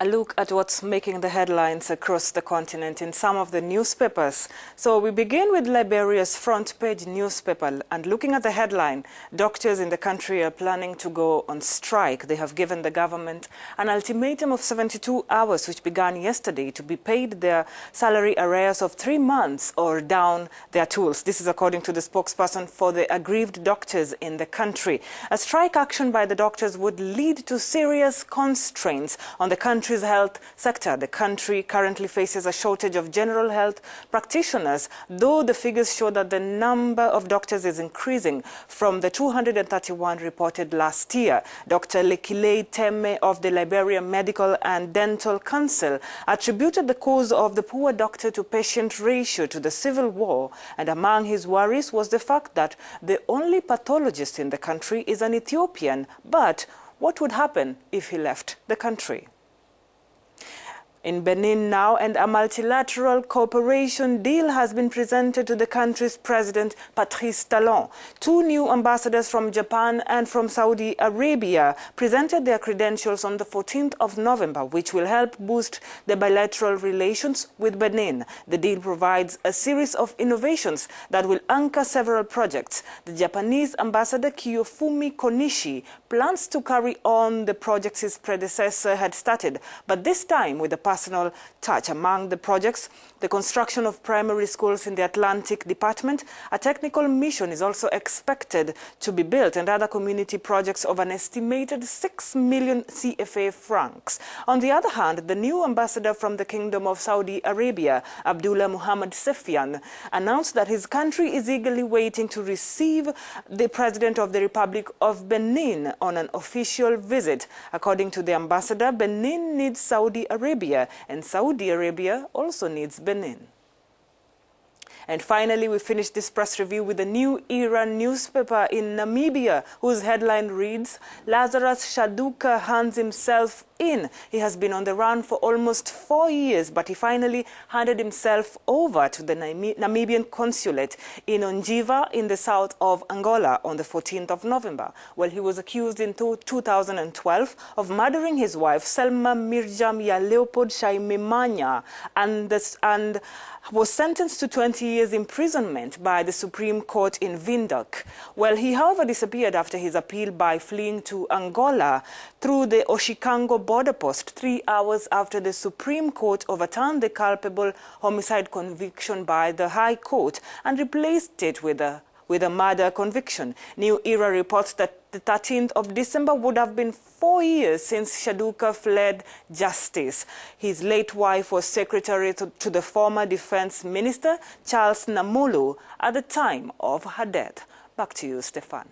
A look at what's making the headlines across the continent in some of the newspapers. So we begin with Liberia's front page newspaper, and looking at the headline, doctors in the country are planning to go on strike. They have given the government an ultimatum of 72 hours, which began yesterday, to be paid their salary arrears of 3 months or down their tools. This is according to the spokesperson for the aggrieved doctors in the country. A strike action by the doctors would lead to serious constraints on the country's health sector. The country currently faces a shortage of general health practitioners, though the figures show that the number of doctors is increasing from the 231 reported last year. Dr. Lekile Teme of the Liberia Medical and Dental Council attributed the cause of the poor doctor-to-patient ratio to the civil war, and among his worries was the fact that the only pathologist in the country is an Ethiopian. But what would happen if he left the country? In Benin now, and a multilateral cooperation deal has been presented to the country's president, Patrice Talon. 2 new ambassadors from Japan and from Saudi Arabia presented their credentials on the 14th of November, which will help boost the bilateral relations with Benin. The deal provides a series of innovations that will anchor several projects. The Japanese ambassador, Kiyofumi Konishi, plans to carry on the projects his predecessor had started, but this time with a personal touch. Among the projects, the construction of primary schools in the Atlantic Department, a technical mission is also expected to be built, and other community projects of an estimated 6 million CFA francs. On the other hand, the new ambassador from the Kingdom of Saudi Arabia, Abdullah Muhammad Sefian, announced that his country is eagerly waiting to receive the President of the Republic of Benin on an official visit. According to the ambassador, Benin needs Saudi Arabia, and Saudi Arabia also needs Benin. And finally, we finish this press review with the New Era newspaper in Namibia, whose headline reads, "Lazarus Shaduka hands himself in." He has been on the run for almost 4 years, but he finally handed himself over to the Namibian consulate in Onjiva in the south of Angola on the 14th of November. Well, he was accused in 2012 of murdering his wife, Selma Mirjam ya Leopold Shaimemanya, and was sentenced to 20 years imprisonment by the Supreme Court in Windhoek. Well, he, however, disappeared after his appeal by fleeing to Angola through the Oshikango border post 3 hours after the Supreme Court overturned the culpable homicide conviction by the High Court and replaced it with a murder conviction. New Era reports that the 13th of December would have been 4 years since Shaduka fled justice. His late wife was secretary to the former defense minister, Charles Namulu, at the time of her death. Back to you, Stefan.